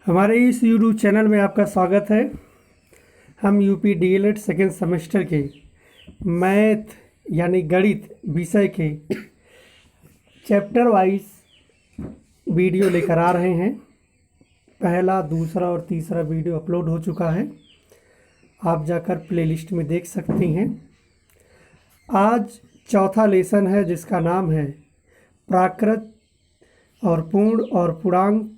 हमारे इस YouTube channel में आपका स्वागत है। हम यूपी डीएलएड सेकेंड सेमेस्टर के मैथ यानी गणित विषय के चैप्टर वाइज वीडियो लेकर आ रहे हैं। पहला, दूसरा और तीसरा वीडियो अपलोड हो चुका है, आप जाकर प्लेलिस्ट में देख सकते हैं। आज चौथा लेसन है जिसका नाम है प्राकृत और पूर्ण और पूर्णांक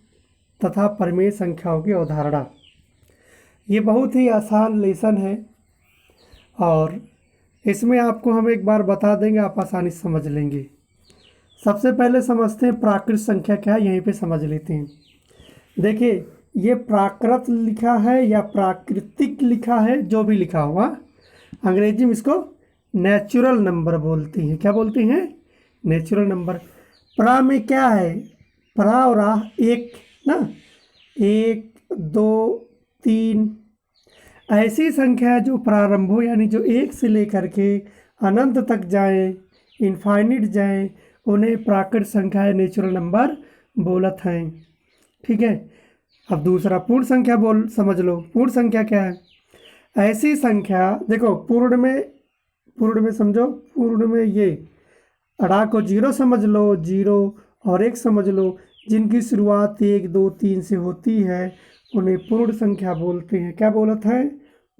तथा परिमेय संख्याओं की अवधारणा। ये बहुत ही आसान लेसन है और इसमें आपको हम एक बार बता देंगे, आप आसानी से समझ लेंगे। सबसे पहले समझते हैं प्राकृत संख्या क्या है, यहीं पे समझ लेते हैं। देखिए, ये प्राकृत लिखा है या प्राकृतिक लिखा है, जो भी लिखा हुआ, अंग्रेजी में इसको नेचुरल नंबर बोलते हैं। क्या बोलते हैं? Natural number. प्रा में क्या है? प्रा और आ एक ना, 1, 2, 3 ऐसी संख्या है जो प्रारंभ हो, यानी जो 1 से लेकर के अनंत तक जाए, इनफाइनिट जाए, उन्हें प्राकृत संख्या नेचुरल नंबर बोलत हैं। ठीक है। अब दूसरा पूर्ण संख्या बोल समझ लो। पूर्ण संख्या क्या है? ऐसी संख्या, देखो पूर्ण में समझो, पूर्ण में ये अड़ा को 0 समझ लो, 0 और 1 समझ लो, जिनकी शुरुआत 1, 2, 3 से होती है, उन्हें पूर्ण संख्या बोलते हैं। क्या बोलत है?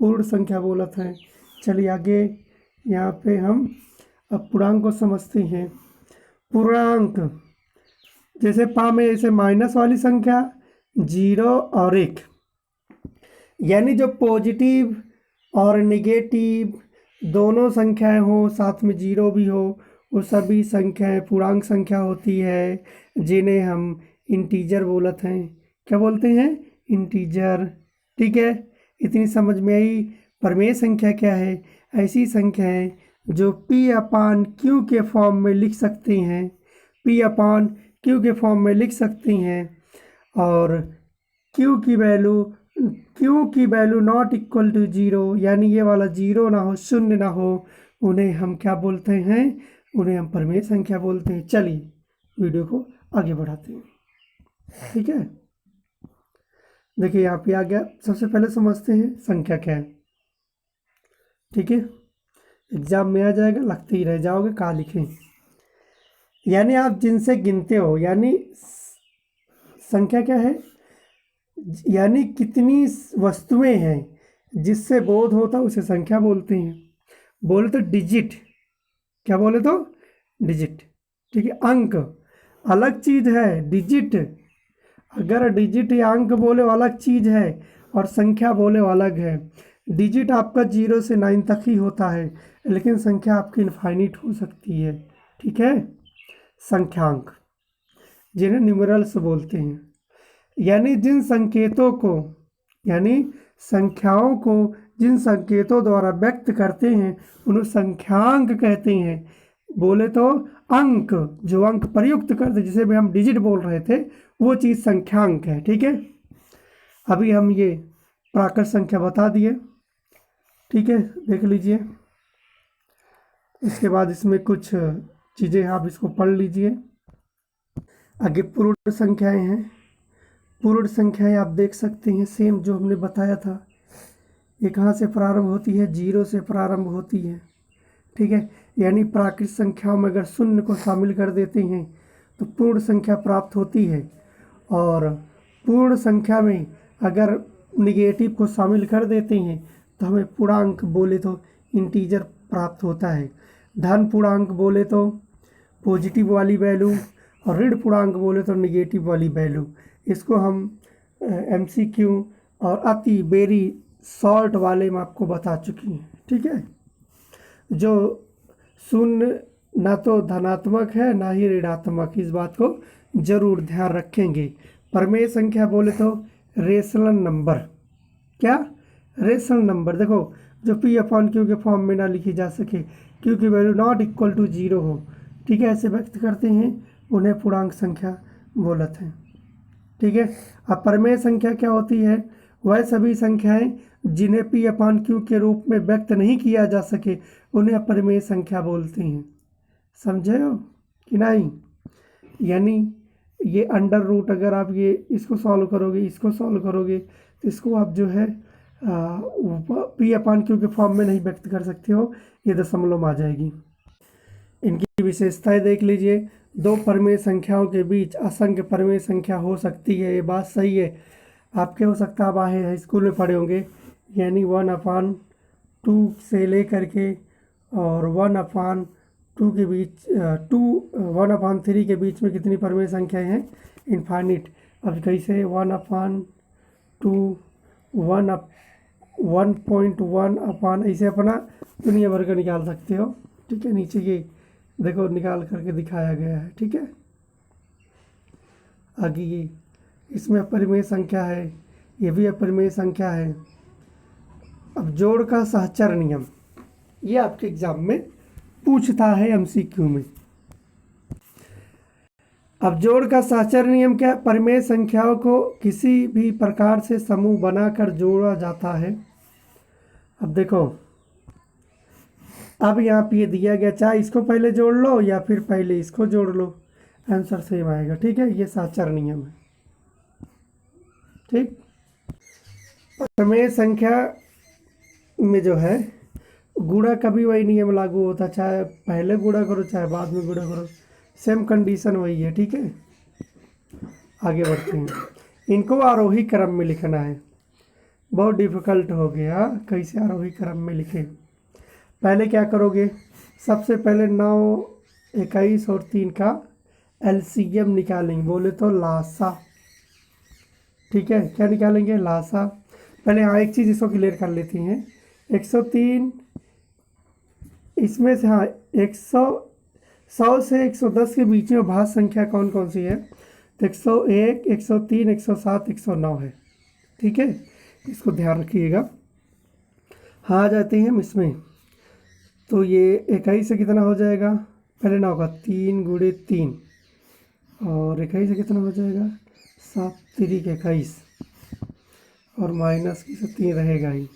पूर्ण संख्या बोलत है। चलिए आगे, यहाँ पे हम अब पूर्णांक को समझते हैं। पूर्णांक जैसे पा में ऐसे माइनस वाली संख्या 0 और 1, यानी जो पॉजिटिव और निगेटिव दोनों संख्याएं हो, साथ में 0 भी हो, वो सभी संख्याएं पूर्णांक संख्या होती है, जिन्हें हम इंटीजर बोलत हैं। क्या बोलते हैं? इंटीजर। ठीक है, इतनी समझ में आई। परिमेय संख्या क्या है? ऐसी संख्याएं जो P/Q के फॉर्म में लिख सकती हैं, P/Q के फॉर्म में लिख सकती हैं, और Q की वैल्यू नॉट इक्वल टू 0, यानी ये वाला 0 ना हो, शून्य ना हो, उन्हें हम क्या बोलते हैं? उन्हें हम परिमेय संख्या बोलते हैं। चलिए वीडियो को आगे बढ़ाते हैं। ठीक है, देखिए यहाँ पे आ गया। सबसे पहले समझते हैं संख्या क्या है। ठीक है, एग्जाम में आ जाएगा, लगते ही रह जाओगे कहाँ लिखें। यानी आप जिनसे गिनते हो, यानी संख्या क्या है? यानी कितनी वस्तुएं हैं जिससे बोध होता है, उसे संख्या बोलते हैं। बोले तो डिजिट। क्या बोले तो? डिजिट। ठीक है, अंक अलग चीज है, डिजिट। अगर डिजिट या अंक बोले वो अलग चीज है और संख्या बोले वो अलग है। डिजिट आपका 0 से 9 तक ही होता है, लेकिन संख्या आपकी इनफाइनिट हो सकती है। ठीक है, संख्यांक जिन्हें न्यूमेरल्स बोलते हैं, यानी जिन संकेतों को, यानी संख्याओं को जिन संकेतों द्वारा व्यक्त करते हैं उन्हें संख्यांक कहते हैं। बोले तो अंक, जो अंक प्रयुक्त करते, जिसे भी हम डिजिट बोल रहे थे, वो चीज़ संख्यांक है। ठीक है, अभी हम ये प्राकृत संख्या बता दिए। ठीक है, देख लीजिए। इसके बाद इसमें कुछ चीज़ें आप इसको पढ़ लीजिए। आगे पूर्ण संख्याएं हैं। पूर्ण संख्याएं आप देख सकते हैं, सेम जो हमने बताया था। ये कहाँ से प्रारंभ होती है? 0 से प्रारंभ होती है। ठीक है, यानी प्राकृत संख्याओं में अगर शून्य को शामिल कर देते हैं तो पूर्ण संख्या प्राप्त होती है, और पूर्ण संख्या में अगर निगेटिव को शामिल कर देते हैं तो हमें पूर्णांक बोले तो इंटीजर प्राप्त होता है। धन पूर्णांक बोले तो पॉजिटिव वाली वैल्यू, और ऋण पूर्णांक बोले तो निगेटिव वाली वैल्यू। इसको हम MCQ और अति वेरी शॉर्ट वाले में आपको बता चुकी हैं। ठीक है, जो शून्य ना तो धनात्मक है ना ही ऋणात्मक, इस बात को जरूर ध्यान रखेंगे। परिमेय संख्या बोले तो रेशनल नंबर। क्या? Rational number. देखो, जो P/Q के फॉर्म में ना लिखी जा सके, Q की वैल्यू नॉट इक्वल टू 0 हो, ठीक है, ऐसे व्यक्त करते हैं, उन्हें पूर्णांक संख्या बोलते हैं। ठीक है, अब परिमेय संख्या क्या होती है? वह सभी संख्याएं जिन्हें P/Q के रूप में व्यक्त नहीं किया जा सके, उन्हें अपरिमेय संख्या बोलते हैं। समझे हो कि नहीं? यानी ये अंडर रूट अगर आप ये इसको सॉल्व करोगे, इसको सॉल्व करोगे, तो इसको आप जो है पी अपान क्यू के फॉर्म में नहीं व्यक्त कर सकते हो, ये दशमलव में आ जाएगी। इनकी विशेषताएं देख लीजिए। दो परमेय संख्याओं के बीच असंख्य परमेय संख्या हो सकती है, ये बात सही है। आपके हो सकता है आप हाई स्कूल में पढ़े होंगे, यानी 1/2 से लेकर के और 1/2 के बीच 1/3 के बीच में कितनी परमेय संख्याएं हैं? इनफाइनिट। अब कैसे 1/2 1.1 ऐसे अपना दुनिया भर का निकाल सकते हो। ठीक है, नीचे ये देखो निकाल करके दिखाया गया है। ठीक है, आगे ये इसमें अपरिमेय संख्या है, ये भी अपरिमेय संख्या है। अब जोड़ का सहचर नियम, ये आपके एग्जाम में पूछता है एमसीक्यू में। अब जोड़ का सहचर नियम क्या? परिमेय संख्याओं को किसी भी प्रकार से समूह बनाकर जोड़ा जाता है। अब देखो, अब यहाँ पे ये दिया गया, चाहे इसको पहले जोड़ लो या फिर पहले इसको जोड़ लो, आंसर सेम आएगा। ठीक है, ये सहचर नियम है। ठीक, परिमेय संख्या में जो है गुणा कभी वही नियम लागू होता, चाहे पहले गुणा करो चाहे बाद में गुणा करो, सेम कंडीशन वही है। ठीक है, आगे बढ़ते हैं। इनको आरोही क्रम में लिखना है, बहुत डिफिकल्ट हो गया, कैसे आरोही क्रम में लिखे। पहले क्या करोगे, सबसे पहले 9, 21 और 3 का एलसीएम निकालेंगे, बोले तो लासा। ठीक है, क्या निकालेंगे? लासा। पहले हाँ एक चीज़ इसको क्लियर कर लेती हैं, 103 इसमें से, हाँ 100 से 110 के बीच में भाज्य संख्या कौन कौन सी है? तो 101, 103, 107, 109 है। ठीक है, इसको ध्यान रखिएगा। हाँ आ जाते हैं हम इसमें, तो ये 21 से कितना हो जाएगा? पहले 9 का 3 गुणे 3, और 21 से कितना हो जाएगा? 7 3 21, और माइनस की से 3 रहेगा ही,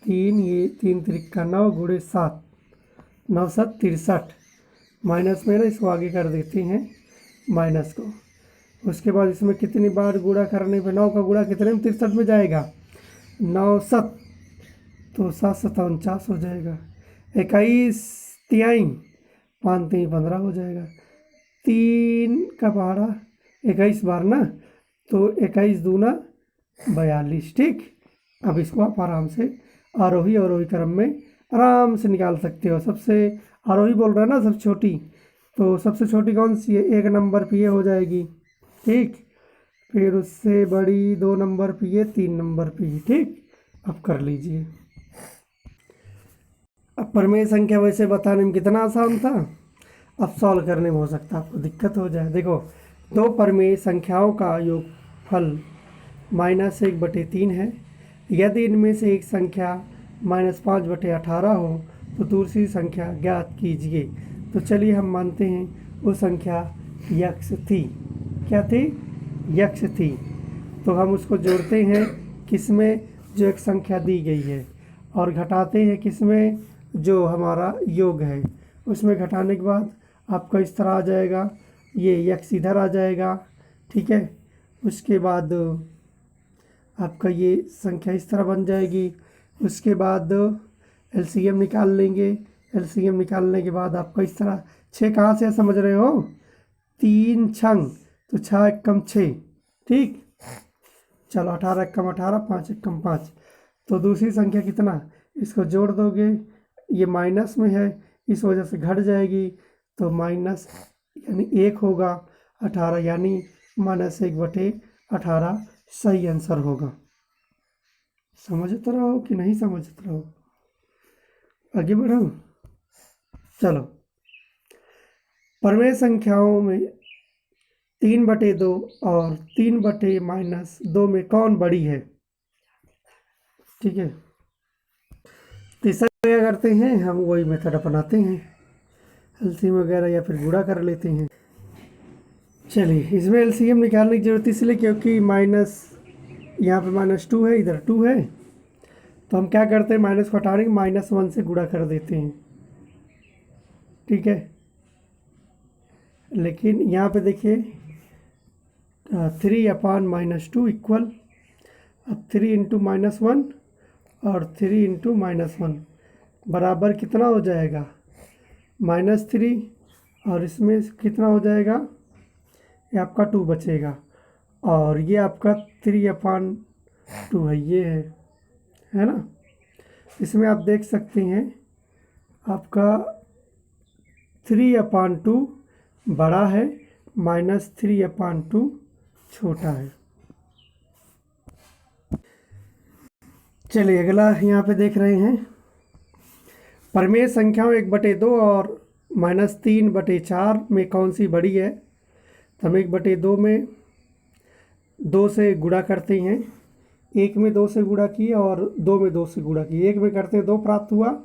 3 ये 3 3 का 9 गुणे 7, 9 7 63, माइनस में ना इसको आगे कर देते हैं माइनस को। उसके बाद इसमें कितनी बार गुणा करने पे 9 का गुणा कितने में? 63 में जाएगा, 9 7, तो 7 7 49 हो जाएगा। 21 तिहाई 5 3 15 हो जाएगा, 3 का पहाड़ा 21 बार ना, तो 21 दूना 42। ठीक, अब इसको आप आराम से आरोही अवरोही क्रम में आराम से निकाल सकते हो। सबसे आरोही बोल रहा है ना, सबसे छोटी, तो सबसे छोटी कौन सी है? 1 नंबर पे ये हो जाएगी। ठीक, फिर उससे बड़ी 2 नंबर पे ये, 3 नंबर पे ये। ठीक, अब कर लीजिए। अब परिमेय संख्या वैसे बताने में कितना आसान था, अब सॉल्व करने में हो सकता है आपको दिक्कत हो जाए। देखो, दो परिमेय संख्याओं का योगफल -1/3 है। यदि इनमें से एक संख्या -5/18 हो तो दूसरी संख्या ज्ञात कीजिए। तो चलिए हम मानते हैं वो संख्या यक्ष थी। क्या थी? यक्ष थी। तो हम उसको जोड़ते हैं किसमें? जो एक संख्या दी गई है, और घटाते हैं किसमें? जो हमारा योग है उसमें। घटाने के बाद आपका इस तरह आ जाएगा, ये यक्ष इधर आ जाएगा। ठीक है, उसके बाद आपका ये संख्या इस तरह बन जाएगी। उसके बाद एलसीएम निकाल लेंगे। एलसीएम निकालने के बाद आपका इस तरह 6 कहाँ से समझ रहे हो? 3 छंग, तो 6 एकम 6। ठीक, चलो 18 एकम 18, 5 एकम 5। तो दूसरी संख्या कितना? इसको जोड़ दोगे, ये माइनस में है इस वजह से घट जाएगी, तो माइनस यानी 1 होगा। 18 यानी -1/18 सही आंसर होगा। समझते रहो कि नहीं समझते रहो? आगे बढ़ो, चलो। परिमेय संख्याओं में 3/2 और 3/-2 में कौन बड़ी है? ठीक है, तीसरा क्या करते हैं हम? वही मेथड अपनाते हैं, एलसीएम वगैरह या फिर गुणा कर लेते हैं। चलिए, इसमें एलसीएम निकालने की जरूरत इसलिए क्योंकि माइनस यहाँ पे -2 है, इधर 2 है, तो हम क्या करते हैं? माइनस को हटाने -1 से गुणा कर देते हैं। ठीक है, लेकिन यहाँ पे देखिए 3/-2 इक्वल, अब 3 × -1 और 3 × बराबर कितना हो जाएगा, -3, और इसमें कितना हो जाएगा, ये आपका 2 बचेगा, और ये आपका 3/2 है, ये है ना। इसमें आप देख सकते हैं आपका 3/2 बड़ा है, -3/2 छोटा है। चलिए अगला यहाँ पे देख रहे हैं, परिमेय संख्याओं 1/2 और -3/4 में कौन सी बड़ी है। तो हम 1/2 में 2 से गुणा करते हैं, 1 में 2 से गुणा किए और 2 में 2 से गुणा किए, 1 में करते हैं 2 प्राप्त हुआ,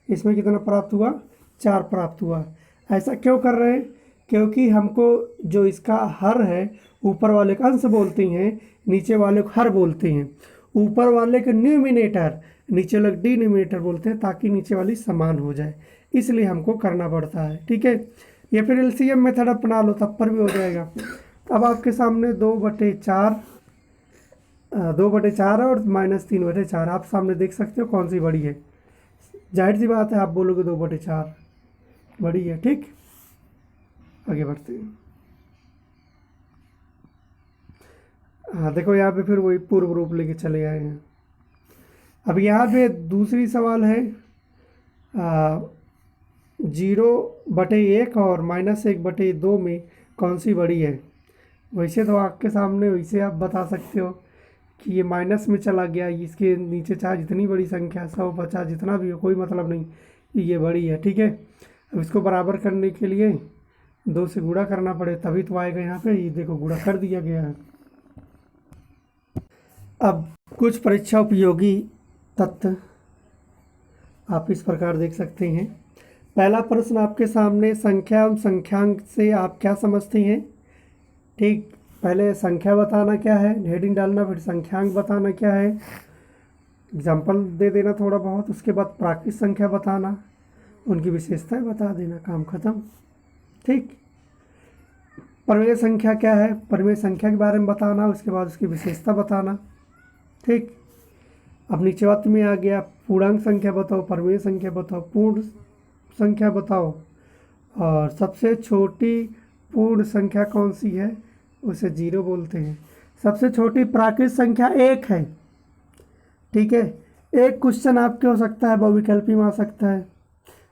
इसमें कितना प्राप्त हुआ, 4 प्राप्त हुआ। ऐसा क्यों कर रहे हैं, क्योंकि हमको जो इसका हर है, ऊपर वाले का अंश बोलते हैं, नीचे वाले को हर बोलते हैं। ऊपर वाले का न्यूमिनेटर, नीचे वाले डिनोमिनेटर बोलते हैं, ताकि नीचे वाली समान हो जाए, इसलिए हमको करना पड़ता है। ठीक है, या फिर एलसीएम मेथड अपना लो, तब पर भी हो जाएगा। अब आपके सामने 2/4 है और -3/4, आप सामने देख सकते हो कौन सी बड़ी है। जाहिर सी बात है, आप बोलोगे 2/4 बड़ी है। ठीक, आगे बढ़ते हैं। हाँ देखो, यहाँ पे फिर वही पूर्व रूप लेके चले आए हैं। अब यहाँ पे दूसरी सवाल है, 0/1 और -1/2 में कौन सी बड़ी है। वैसे तो आपके सामने, वैसे आप बता सकते हो कि ये माइनस में चला गया, इसके नीचे चाहे जितनी बड़ी संख्या 100, 50 जितना भी हो, कोई मतलब नहीं कि ये बड़ी है। ठीक है, अब इसको बराबर करने के लिए 2 से गुणा करना पड़े, तभी तो आएगा। यहाँ पे ये देखो गुणा कर दिया गया है। अब कुछ परीक्षा उपयोगी तथ्य आप इस प्रकार देख सकते हैं। पहला प्रश्न आपके सामने, संख्या एवं संख्यांक से आप क्या समझते हैं। ठीक, पहले संख्या बताना क्या है, हेडिंग डालना, फिर संख्यांक बताना क्या है, एग्जाम्पल दे देना थोड़ा बहुत, उसके बाद प्राकृत संख्या बताना, उनकी विशेषताएं बता देना, काम खत्म। ठीक, परिमेय संख्या क्या है, परिमेय संख्या के बारे में बताना, उसके बाद उसकी विशेषता बताना। ठीक, अब नीचे बात में आ गया, पूर्णांक संख्या बताओ, परिमेय संख्या बताओ, पूर्ण संख्या बताओ, और सबसे छोटी पूर्ण संख्या कौन सी है, उसे 0 बोलते हैं। सबसे छोटी प्राकृत संख्या 1 है। ठीक है, एक क्वेश्चन आपके हो सकता है बहुविकल्पी में आ सकता है,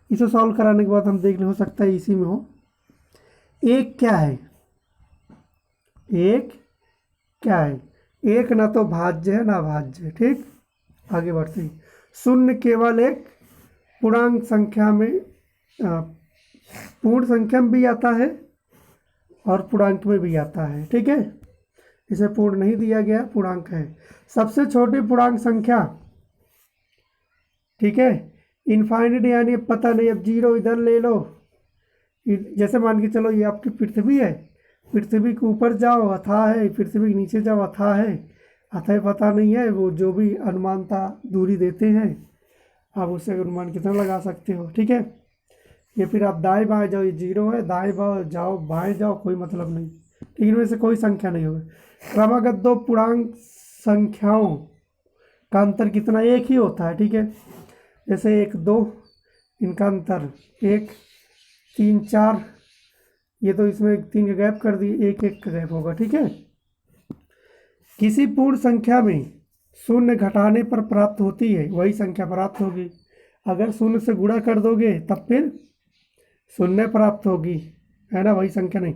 इसे सॉल्व कराने के बाद हम देख ले, हो सकता है इसी में हो। 1 क्या है, 1 क्या है, 1 ना तो भाज्य है ना भाज्य है। ठीक, आगे बढ़ते हैं। 0 केवल एक पूर्णांक संख्या में, पूर्ण संख्या में भी आता है और पूर्णांक में भी आता है। ठीक है, इसे पूर्ण नहीं दिया गया, पूर्णांक है। सबसे छोटी पूर्णांक संख्या, ठीक है, इनफाइनिट, यानी पता नहीं, अब 0 इधर ले लो, जैसे मान के चलो ये आपकी पृथ्वी है, पृथ्वी के ऊपर जाओ अथाह है, पृथ्वी के नीचे जाओ अथाह है, अथाह पता नहीं है, वो जो भी अनुमानता दूरी देते हैं आप उससे अनुमान कितना लगा सकते हो। ठीक है, ये फिर आप दाएं बाएं जाओ, ये 0 है, दाएं बाएं जाओ, बाएं जाओ, कोई मतलब नहीं। ठीक, इनमें से कोई संख्या नहीं होगी। क्रमागत 2 पूर्णांक संख्याओं का अंतर कितना, 1 ही होता है। ठीक है, जैसे 1, 2, इनका अंतर 1, 3, 4, ये तो इसमें 3 का गैप कर दिए, 1, 1 का गैप होगा। ठीक है, किसी पूर्ण संख्या में 0 घटाने पर प्राप्त होती है वही संख्या प्राप्त होगी। अगर 0 से गुणा कर दोगे तब फिर 0 प्राप्त होगी, है ना, वही संख्या नहीं।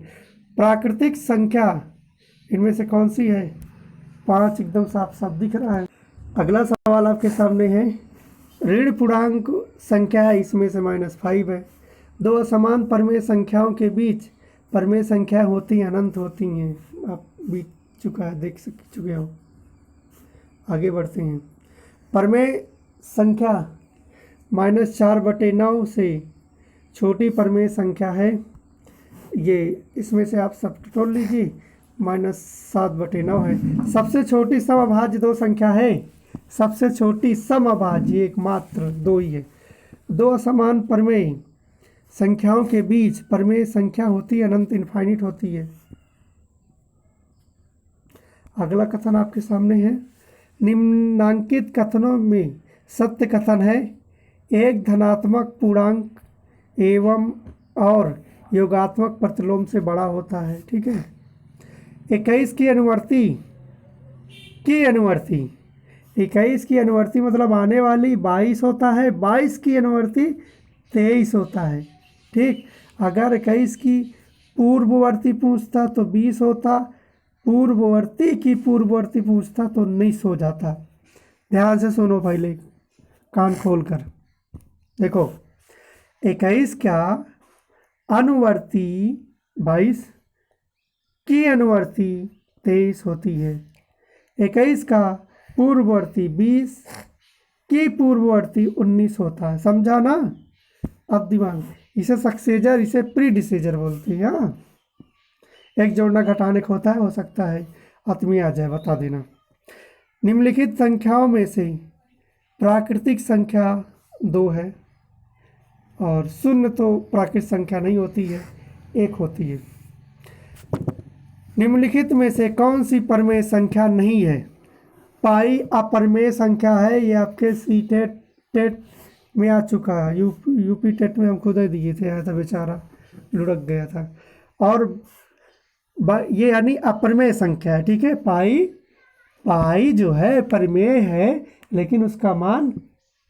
प्राकृतिक संख्या इनमें से कौन सी है, 5 एकदम साफ साफ दिख रहा है। अगला सवाल आपके सामने है, ऋण पूर्णांक संख्या है, इसमें से -5 है। 2 असमान परिमेय संख्याओं के बीच परिमेय संख्या होती हैं, अनंत होती हैं। आप बीत चुका है, देख चुके हो। आगे बढ़ते हैं। परिमेय संख्या -4/9 से छोटी परिमेय संख्या है, ये इसमें से आप सब तोड़ लीजिए, -7/9 है। सबसे छोटी समअभाज्य 2 संख्या है, सबसे छोटी समअभाज्य एकमात्र 2 ही है। 2 असमान परिमेय संख्याओं के बीच परिमेय संख्या होती है, अनंत, इनफाइनिट होती है। अगला कथन आपके सामने है, निम्नांकित कथनों में सत्य कथन है, एक धनात्मक पूर्णांक एवं और योगात्मक प्रतिलोम से बड़ा होता है। ठीक है। 21 की अनुवर्ती 21 की अनुवर्ती मतलब आने वाली 22 होता है, 22 की अनुवर्ती 23 होता है। ठीक। अगर 21 की पूर्ववर्ती पूछता तो 20 होता, पूर्ववर्ती की पूर्ववर्ती पूछता तो 19 हो जाता। ध्यान से सुनो पहले, कान खोल कर देखो। 21 का अनुवर्ती 22 की अनुवर्ती 23 होती है। 21 का पूर्ववर्ती 20 की पूर्ववर्ती 19 होता है। समझा ना? अब दिमाग, इसे सक्सेसर, इसे प्रीडिसेसर बोलते हैं। हाँ, एक जोड़ना घटाने का होता है, हो सकता है आत्मी आ जाए, बता देना। निम्नलिखित संख्याओं में से प्राकृतिक संख्या 2 है और शून्य तो प्राकृतिक संख्या नहीं होती है, 1 होती है। निम्नलिखित में से कौन सी परमेय संख्या नहीं है? पाई अपरमेय संख्या है, ये आपके सी टेट में आ चुका है। यूपी टेट में हम खुद ही दिए थे, ऐसा बेचारा लुढ़क गया था। और ये यानी अपरमेय संख्या है। ठीक है। पाई जो है परिमेय है, लेकिन उसका मान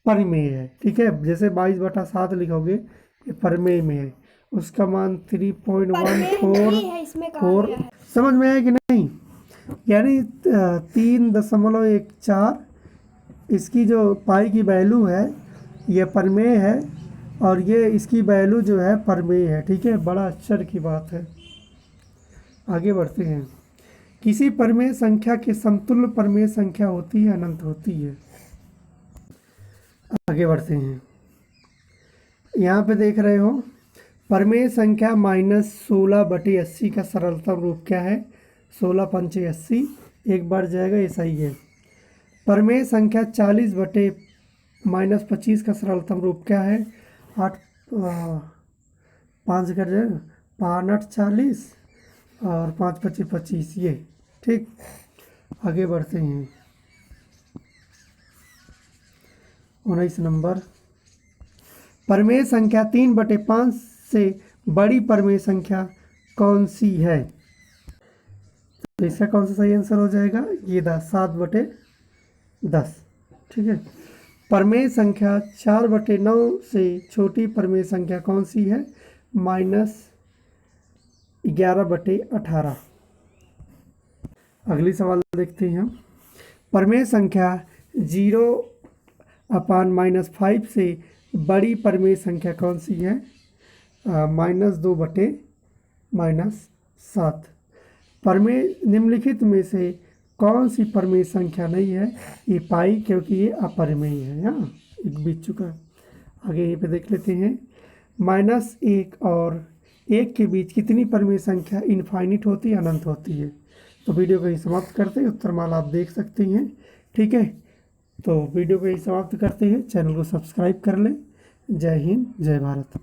परिमेय है। ठीक है। जैसे 22/7 लिखोगे, ये परिमेय में है, उसका मान 3.14। समझ में आया कि नहीं? यानी 3.14 इसकी जो पाई की वैल्यू है ये परिमेय है, और ये इसकी वैल्यू जो है परिमेय है। ठीक है। बड़ा आश्चर्य की बात है। आगे बढ़ते हैं। किसी परिमेय संख्या के समतुल्य परिमेय संख्या होती है, अनंत होती है। आगे बढ़ते हैं। यहाँ पे देख रहे हो, परिमेय संख्या -16/80 का सरलतम रूप क्या है? 16 पंचे 80, एक बार जाएगा, ये सही है। परिमेय संख्या 40/-25 का सरलतम रूप क्या है? 8 5 कर जाएगा, 5 8 40 और 5 25 25, ये। ठीक। आगे बढ़ते हैं। 19 नंबर, परिमेय संख्या 3/5 से बड़ी परिमेय संख्या कौन सी है? तो इसका कौन सा सही आंसर हो जाएगा? ये 7/10। ठीक है। परिमेय संख्या 4/9 से छोटी परिमेय संख्या कौन सी है? -11/18। अगली सवाल देखते हैं हम। परिमेय संख्या 0/-5 से बड़ी परिमेय संख्या कौन सी है? -2/-7। परिमेय निम्नलिखित में से कौन सी परिमेय संख्या नहीं है? ये पाई, क्योंकि ये अपरिमेय है। हाँ, एक बीत चुका है। आगे यहीं पे देख लेते हैं। -1 और 1 के बीच कितनी परिमेय संख्या इनफाइनिट होती है, अनंत होती है? तो वीडियो को ही समाप्त करते हैं, उत्तरमाला आप देख सकते हैं। ठीक है। तो वीडियो को ही समाप्त करते हैं, चैनल को सब्सक्राइब कर लें। जय हिंद, जय भारत।